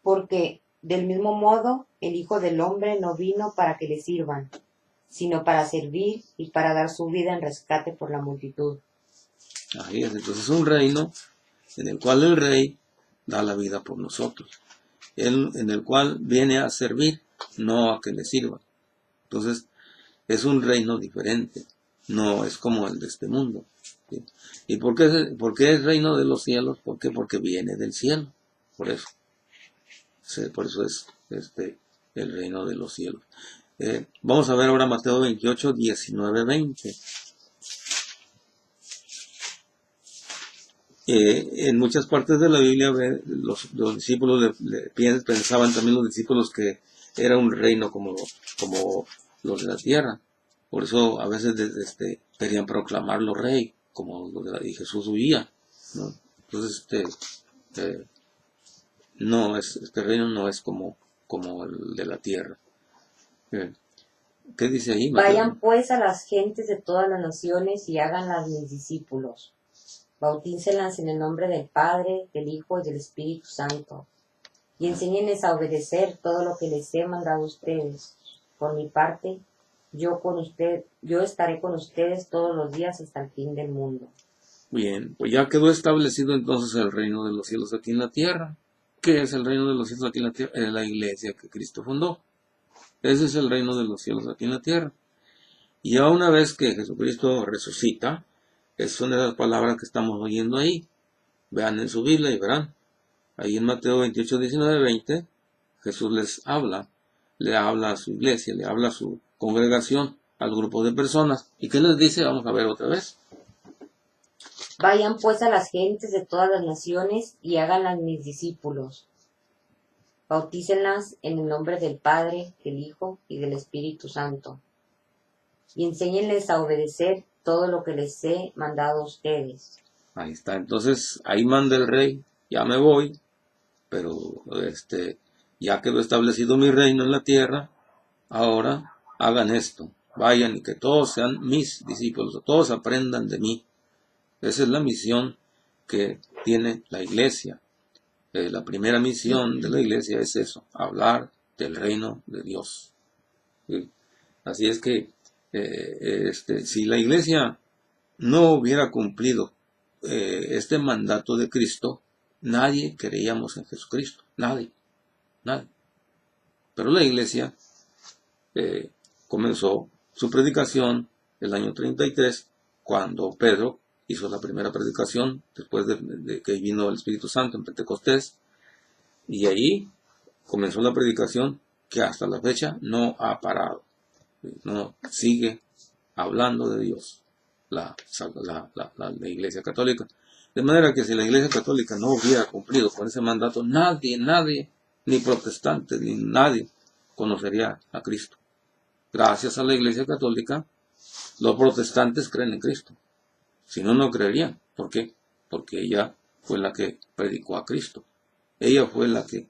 Porque del mismo modo el Hijo del Hombre no vino para que le sirvan, sino para servir y para dar su vida en rescate por la multitud. Ahí es, entonces es un reino en el cual el rey da la vida por nosotros, en el cual viene a servir, no a que le sirva. Entonces es un reino diferente, no es como el de este mundo. ¿Sí? ¿Y por qué es reino de los cielos? ¿Por qué? Porque viene del cielo, por eso. Por eso es el reino de los cielos. Vamos a ver ahora Mateo 28, 19, 20. En muchas partes de la Biblia los discípulos pensaban también los discípulos que era un reino como los de la tierra. Por eso a veces querían proclamarlo rey, y Jesús huía, ¿no? Entonces este reino no es como el de la tierra. ¿Qué dice ahí, Mateo? Vayan pues a las gentes de todas las naciones y háganlas mis discípulos. Bautícenlas en el nombre del Padre, del Hijo y del Espíritu Santo. Y enséñenles a obedecer todo lo que les he mandado a ustedes. Por mi parte, yo estaré con ustedes todos los días hasta el fin del mundo. Bien, pues ya quedó establecido entonces el reino de los cielos aquí en la tierra. ¿Qué es el reino de los cielos aquí en la tierra? Es la iglesia que Cristo fundó. Ese es el reino de los cielos aquí en la tierra. Y ya una vez que Jesucristo resucita, son esas palabras que estamos oyendo ahí. Vean en su Biblia y verán. Ahí en Mateo 28, 19, 20, Jesús le habla a su iglesia, le habla a su congregación, al grupo de personas. ¿Y qué les dice? Vamos a ver otra vez. Vayan pues a las gentes de todas las naciones y háganlas mis discípulos. Bautícenlas en el nombre del Padre, del Hijo y del Espíritu Santo. Y enséñenles a obedecer todo lo que les he mandado a ustedes. Ahí está, entonces ahí manda el rey, ya me voy, pero ya quedó establecido mi reino en la tierra, ahora hagan esto, vayan y que todos sean mis discípulos, todos aprendan de mí. Esa es la misión que tiene la iglesia. La primera misión de la iglesia es eso, hablar del reino de Dios. ¿Sí? Así es que si la iglesia no hubiera cumplido este mandato de Cristo, nadie creíamos en Jesucristo, nadie. Pero la iglesia comenzó su predicación el año 33, cuando Pedro hizo la primera predicación, después de que vino el Espíritu Santo en Pentecostés, y ahí comenzó la predicación que hasta la fecha no ha parado. No sigue hablando de Dios, la Iglesia Católica. De manera que si la Iglesia Católica no hubiera cumplido con ese mandato, nadie, ni protestantes, ni nadie conocería a Cristo. Gracias a la Iglesia Católica, los protestantes creen en Cristo. Si no, no creerían. ¿Por qué? Porque ella fue la que predicó a Cristo. Ella fue la que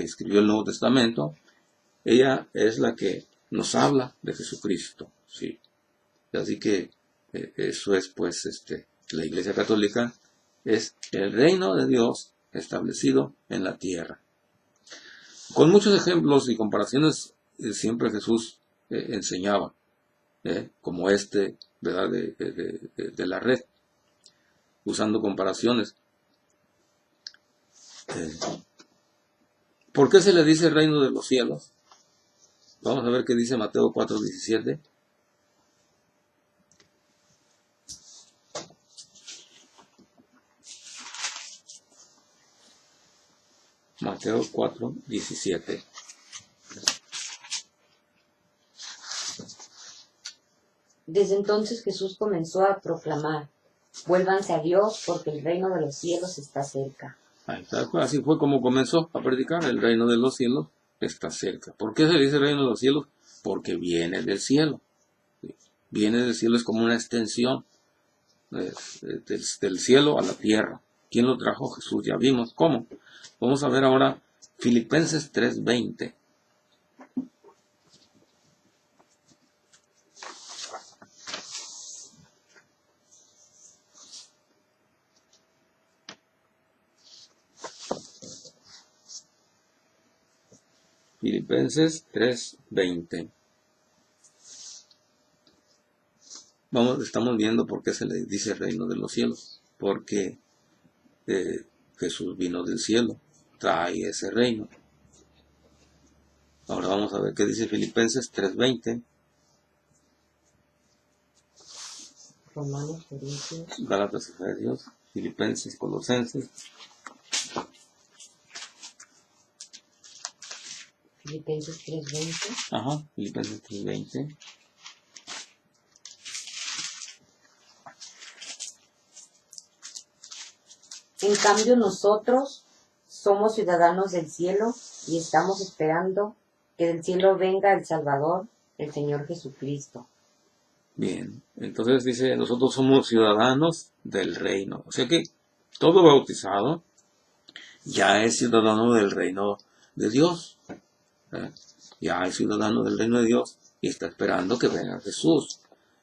escribió el Nuevo Testamento. Ella es la que nos habla de Jesucristo. Sí. Así que eso es, pues, la Iglesia Católica es el reino de Dios establecido en la tierra. Con muchos ejemplos y comparaciones siempre Jesús enseñaba, como ¿verdad? De la red, usando comparaciones. ¿Por qué se le dice el reino de los cielos? Vamos a ver qué dice Mateo 4:17. Mateo 4:17. Desde entonces Jesús comenzó a proclamar: vuélvanse a Dios, porque el reino de los cielos está cerca. Así fue como comenzó a predicar: el reino de los cielos está cerca. ¿Por qué se le dice el reino de los cielos? Porque viene del cielo. Viene del cielo, es como una extensión del cielo a la tierra. ¿Quién lo trajo? Jesús. Ya vimos cómo. Vamos a ver ahora Filipenses 3:20. Filipenses 3:20. Estamos viendo por qué se le dice el reino de los cielos. Porque Jesús vino del cielo, trae ese reino. Ahora vamos a ver qué dice Filipenses 3:20. Romanos, Corintios, Gálatas, Efesios, Filipenses, Colosenses. Filipenses 3:20. Ajá, Filipenses 3:20. En cambio nosotros somos ciudadanos del cielo y estamos esperando que del cielo venga el Salvador, el Señor Jesucristo. Bien, entonces dice, nosotros somos ciudadanos del reino. O sea que todo bautizado ya es ciudadano del reino de Dios. Ya es ciudadano del reino de Dios y está esperando que venga Jesús.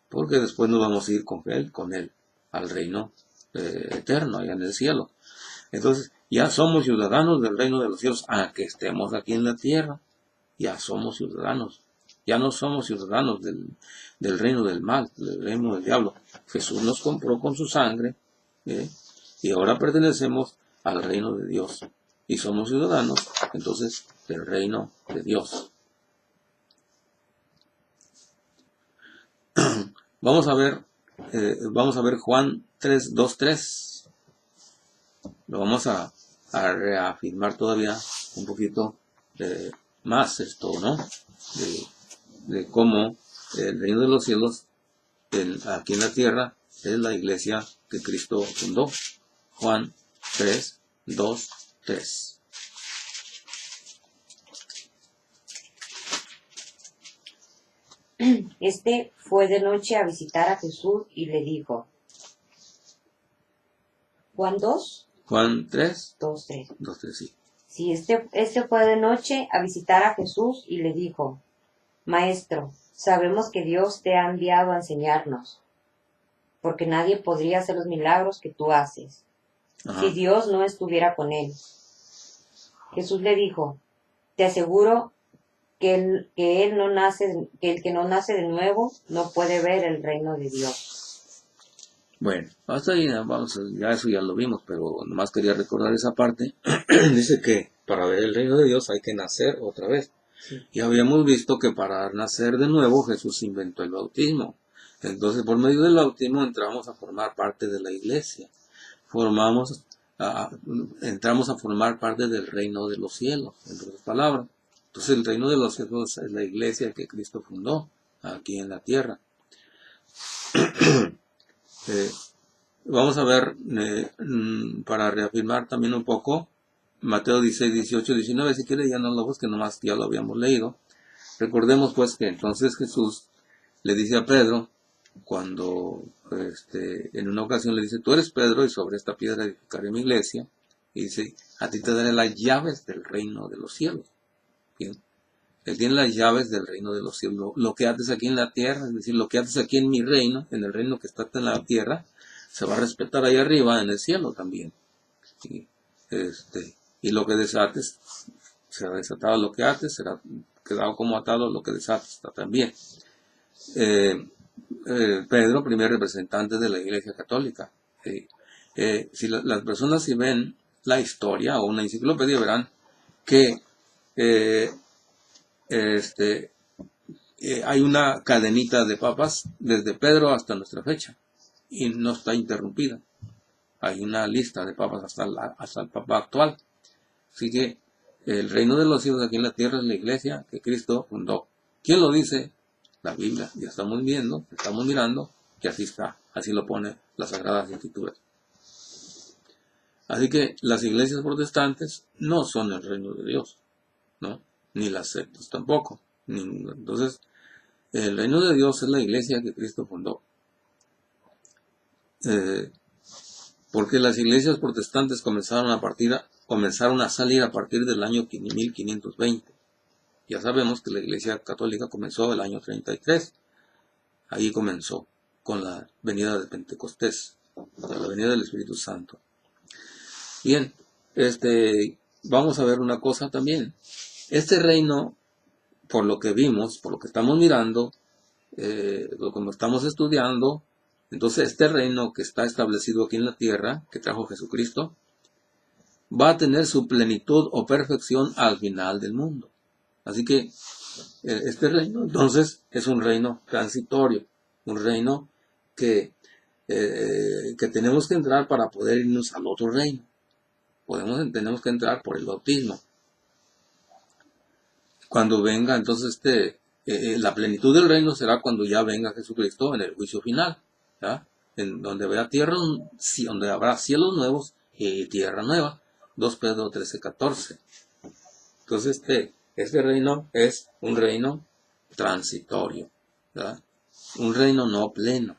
Porque después nos vamos a ir con él, al reino eterno, allá en el cielo. Entonces, ya somos ciudadanos del reino de los cielos, aunque estemos aquí en la tierra. Ya somos ciudadanos. Ya no somos ciudadanos del reino del mal, del reino del diablo. Jesús nos compró con su sangre, y ahora pertenecemos al reino de Dios. Y somos ciudadanos, entonces, del reino de Dios. Vamos a ver Juan 3:2-3. Lo vamos a reafirmar todavía un poquito más esto, ¿no? De cómo el reino de los cielos aquí en la tierra es la iglesia que Cristo fundó. Juan 3:2-3. Fue de noche a visitar a Jesús y le dijo. ¿Juan 2? Juan 3. 2:3. 2:3, sí. Sí, este fue de noche a visitar a Jesús y le dijo: Maestro, sabemos que Dios te ha enviado a enseñarnos, porque nadie podría hacer los milagros que tú haces, si Dios no estuviera con él. Jesús le dijo: te aseguro que el que no nace de nuevo no puede ver el reino de Dios. Bueno, hasta ahí ya eso ya lo vimos, pero nomás quería recordar esa parte. Dice que para ver el reino de Dios hay que nacer otra vez. Sí. Y habíamos visto que para nacer de nuevo Jesús inventó el bautismo. Entonces, por medio del bautismo entramos a formar parte de la iglesia. Entramos a formar parte del reino de los cielos, en otras palabras. Entonces el reino de los cielos es la iglesia que Cristo fundó aquí en la tierra. Vamos a ver, para reafirmar también un poco, Mateo 16, 18, 19, si quiere ya no lo busquen, nomás ya lo habíamos leído. Recordemos pues que entonces Jesús le dice a Pedro, cuando en una ocasión le dice, tú eres Pedro y sobre esta piedra edificaré mi iglesia, y dice, a ti te daré las llaves del reino de los cielos. ¿Bien? Él tiene las llaves del reino de los cielos. Lo que haces aquí en la tierra, es decir, lo que haces aquí en mi reino, en el reino que está en la tierra, se va a respetar ahí arriba en el cielo también. Y lo que desates, será desatado lo que ates, será quedado como atado lo que desates también. Pedro, primer representante de la Iglesia Católica. Si las personas si ven la historia o una enciclopedia verán que hay una cadenita de papas desde Pedro hasta nuestra fecha y no está interrumpida. Hay una lista de papas hasta el papa actual. Así que el reino de los cielos aquí en la tierra es la iglesia que Cristo fundó. ¿Quién lo dice? La Biblia. Ya estamos viendo, estamos mirando que así está. Así lo pone las Sagradas Escrituras. Así que las iglesias protestantes no son el reino de Dios, ¿no? Ni las sectas tampoco. Entonces, el reino de Dios es la iglesia que Cristo fundó. Porque las iglesias protestantes comenzaron a salir a partir del año 1520. Ya sabemos que la iglesia católica comenzó el año 33. Ahí comenzó con la venida de Pentecostés, la venida del Espíritu Santo. Bien, vamos a ver una cosa también. Este reino, por lo que vimos, por lo que estamos mirando, como estamos estudiando, entonces este reino que está establecido aquí en la tierra, que trajo Jesucristo, va a tener su plenitud o perfección al final del mundo. Así que este reino entonces es un reino transitorio, un reino que tenemos que entrar para poder irnos al otro reino. Tenemos que entrar por el bautismo. Cuando venga entonces la plenitud del reino será cuando ya venga Jesucristo en el juicio final, ¿ya? En donde donde habrá cielos nuevos y tierra nueva. 2 Pedro 13, 14. Entonces este reino es un reino transitorio, ¿verdad? Un reino no pleno,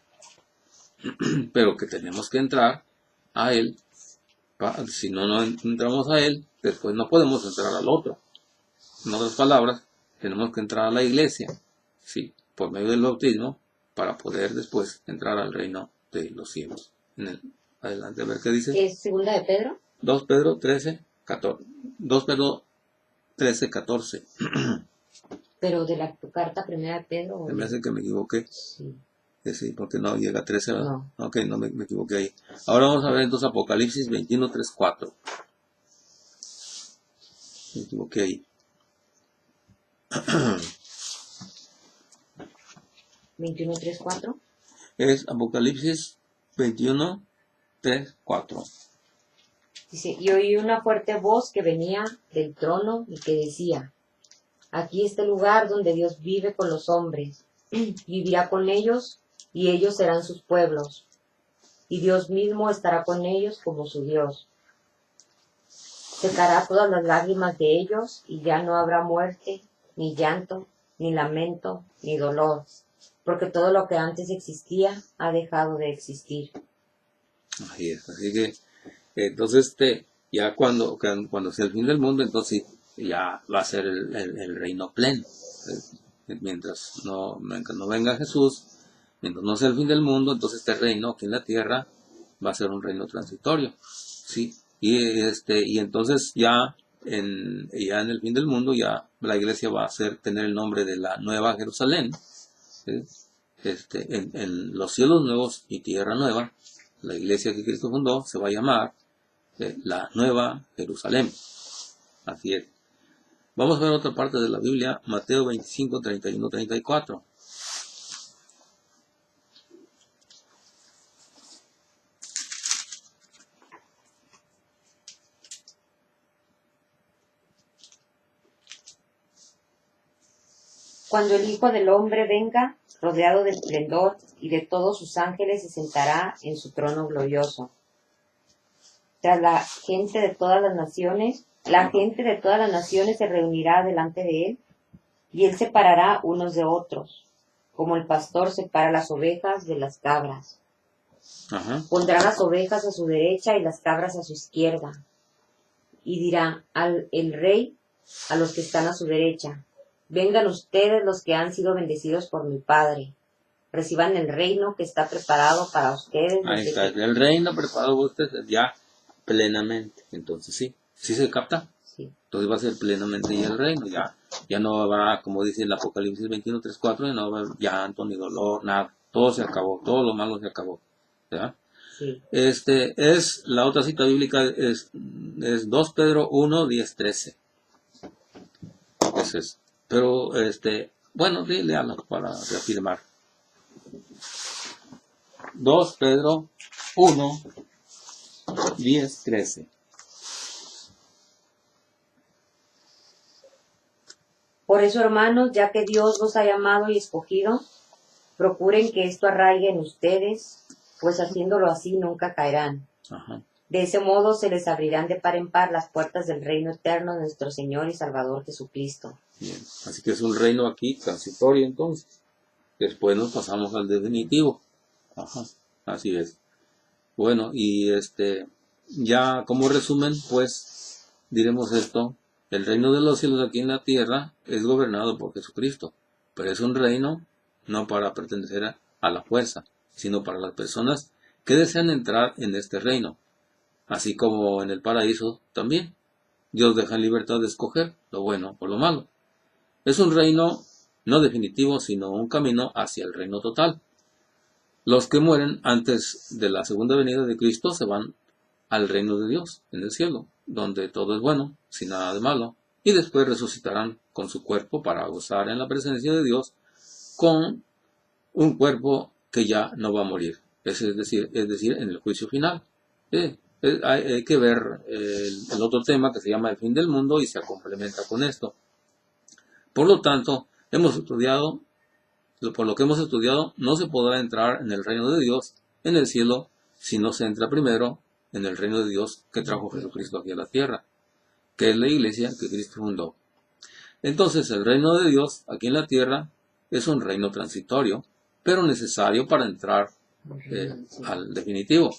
pero que tenemos que entrar a él. Si no entramos a él, después no podemos entrar al otro. En otras palabras, tenemos que entrar a la iglesia, sí, por medio del bautismo, para poder después entrar al reino de los cielos. Adelante, a ver qué dice. ¿Es segunda de Pedro? 2 Pedro 13, 14. 2 Pedro 13, 14. Pero de tu carta primera de Pedro. Me hace que me equivoqué. Sí. Sí, porque no llega a 13, ¿verdad? No. Ok, no me equivoqué ahí. Ahora vamos a ver entonces Apocalipsis 21, 3, 4. Me equivoqué ahí. 21, 3, 4. Es Apocalipsis 21, 3, 4. Dice, y oí una fuerte voz que venía del trono y que decía, aquí está el lugar donde Dios vive con los hombres, vivirá con ellos y ellos serán sus pueblos, y Dios mismo estará con ellos como su Dios. Secará todas las lágrimas de ellos y ya no habrá muerte, ni llanto, ni lamento, ni dolor, porque todo lo que antes existía ha dejado de existir. Así es, así que entonces ya cuando sea el fin del mundo, entonces ya va a ser el reino pleno. Mientras no venga Jesús, mientras no sea el fin del mundo, entonces este reino aquí en la tierra va a ser un reino transitorio, ¿sí? Y entonces ya en el fin del mundo ya la iglesia va a tener el nombre de la Nueva Jerusalén, ¿sí? En los cielos nuevos y tierra nueva, la iglesia que Cristo fundó se va a llamar la Nueva Jerusalén. Así es. Vamos a ver otra parte de la Biblia, Mateo 25, 31, 34. Cuando el Hijo del Hombre venga, rodeado de esplendor y de todos sus ángeles, se sentará en su trono glorioso. Tras la gente de todas las naciones se reunirá delante de él, y él separará unos de otros, como el pastor separa las ovejas de las cabras. Ajá. Pondrá las ovejas a su derecha y las cabras a su izquierda. Y dirá el rey a los que están a su derecha: vengan ustedes los que han sido bendecidos por mi Padre. Reciban el reino que está preparado para ustedes. Ahí está, el reino preparado para ustedes ya plenamente. Entonces sí se capta. Sí. Entonces va a ser plenamente ya el reino. Ya no habrá, como dice el Apocalipsis 21:3-4, ya no va a haber llanto ni dolor, nada. Todo se acabó, todo lo malo se acabó. ¿Verdad? Sí. La otra cita bíblica es 2 Pedro 1:10-13. Ese es. Pero, bueno, sí, léalo para reafirmar. 2 Pedro 1:10-13. Por eso, hermanos, ya que Dios los ha llamado y escogido, procuren que esto arraigue en ustedes, pues haciéndolo así nunca caerán. Ajá. De ese modo se les abrirán de par en par las puertas del reino eterno de nuestro Señor y Salvador Jesucristo. Bien. Así que es un reino aquí transitorio entonces. Después nos pasamos al definitivo. Ajá. Así es. Bueno, y ya como resumen, pues diremos esto: el reino de los cielos aquí en la tierra es gobernado por Jesucristo, pero es un reino no para pertenecer a la fuerza, sino para las personas que desean entrar en este reino, así como en el paraíso también. Dios deja en libertad de escoger lo bueno o lo malo. Es un reino no definitivo, sino un camino hacia el reino total. Los que mueren antes de la segunda venida de Cristo se van al reino de Dios, en el cielo, donde todo es bueno, sin nada de malo, y después resucitarán con su cuerpo para gozar en la presencia de Dios con un cuerpo que ya no va a morir, es decir, en el juicio final. Hay que ver el otro tema que se llama el fin del mundo y se complementa con esto. Por lo tanto, por lo que hemos estudiado, no se podrá entrar en el reino de Dios en el cielo si no se entra primero en el reino de Dios que trajo Jesucristo aquí a la tierra, que es la iglesia que Cristo fundó. Entonces, el reino de Dios aquí en la tierra es un reino transitorio, pero necesario para entrar al definitivo.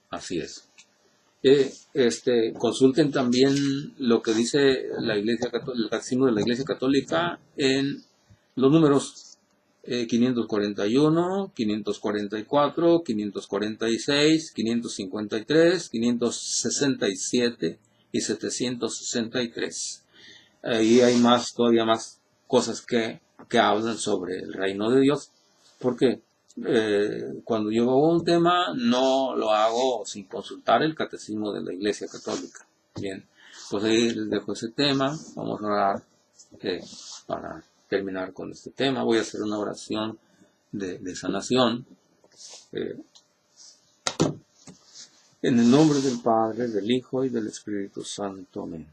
Así es. Consulten también lo que dice la Iglesia Católica, el Catecismo de la Iglesia Católica en los números 541, 544, 546, 553, 567 y 763. Ahí hay todavía más cosas que hablan sobre el reino de Dios, porque cuando yo hago un tema no lo hago sin consultar el catecismo de la Iglesia Católica. Bien, pues ahí les dejo ese tema. Vamos a orar para terminar con este tema. Voy a hacer una oración de sanación. En el nombre del Padre, del Hijo y del Espíritu Santo. Amén.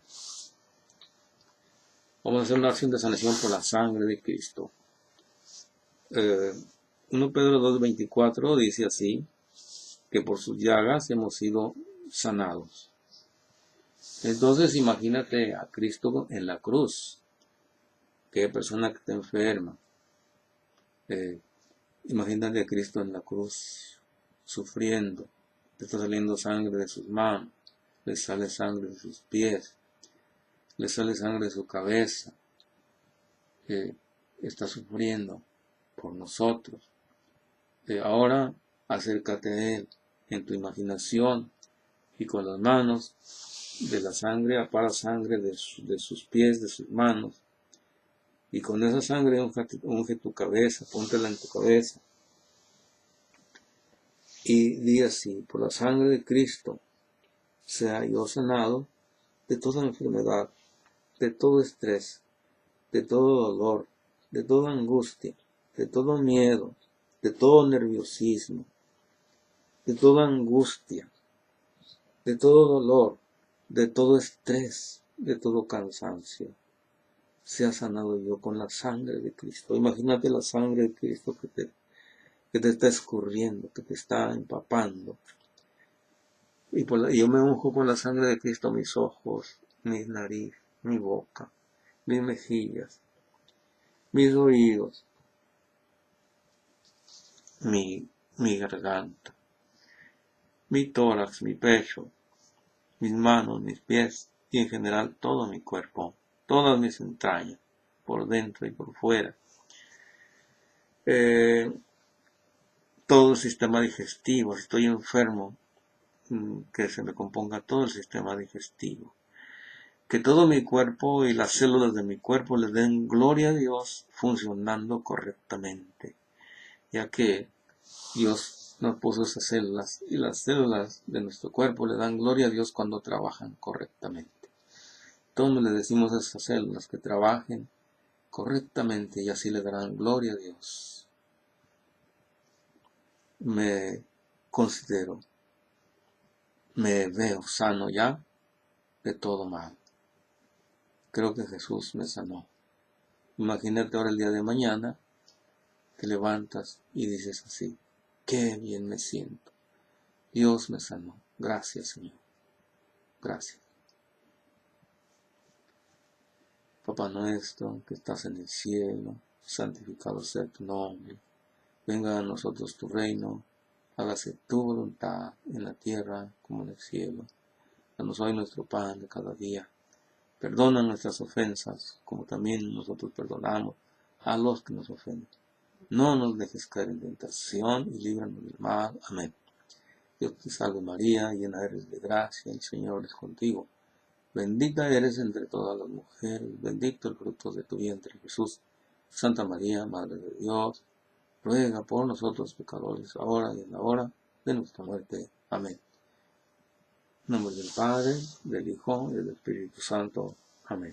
Vamos a hacer una oración de sanación por la sangre de Cristo. 1 Pedro 2:24 dice así, que por sus llagas hemos sido sanados. Entonces imagínate a Cristo en la cruz. Qué persona que está enferma. Imagínate a Cristo en la cruz sufriendo. Le está saliendo sangre de sus manos, le sale sangre de sus pies, le sale sangre de su cabeza. Está sufriendo por nosotros. Ahora acércate a Él en tu imaginación y con las manos de la sangre, apara sangre de sus pies, de sus manos, y con esa sangre unge tu cabeza, póntela en tu cabeza y di así: por la sangre de Cristo sea yo sanado de toda enfermedad, de todo estrés, de todo dolor, de toda angustia, de todo miedo, de todo nerviosismo, de toda angustia, de todo dolor, de todo estrés, de todo cansancio. sea sanado yo con la sangre de Cristo. Imagínate la sangre de Cristo que te está escurriendo, que te está empapando. Y yo me unjo con la sangre de Cristo mis ojos, mi nariz, mi boca, mis mejillas, mis oídos, mi garganta, mi tórax, mi pecho, mis manos, mis pies y en general todo mi cuerpo, todas mis entrañas, por dentro y por fuera. Todo el sistema digestivo, si estoy enfermo, que se me componga todo el sistema digestivo. Que todo mi cuerpo y las células de mi cuerpo le den gloria a Dios funcionando correctamente, ya que Dios nos puso esas células y las células de nuestro cuerpo le dan gloria a Dios cuando trabajan correctamente. Todos le decimos a esas células que trabajen correctamente y así le darán gloria a Dios. Me considero, me veo sano ya de todo mal. Creo que Jesús me sanó. Imagínate ahora el día de mañana, te levantas y dices así: qué bien me siento. Dios me sanó. Gracias, Señor. Gracias. Papá nuestro, que estás en el cielo, santificado sea tu nombre. Venga a nosotros tu reino. Hágase tu voluntad en la tierra como en el cielo. Danos hoy nuestro pan de cada día. Perdona nuestras ofensas, como también nosotros perdonamos a los que nos ofenden. No nos dejes caer en tentación y líbranos del mal. Amén. Dios te salve María, llena eres de gracia, el Señor es contigo. Bendita eres entre todas las mujeres, bendito el fruto de tu vientre Jesús. Santa María, Madre de Dios, ruega por nosotros pecadores, ahora y en la hora de nuestra muerte. Amén. En nombre del Padre, del Hijo y del Espíritu Santo. Amén.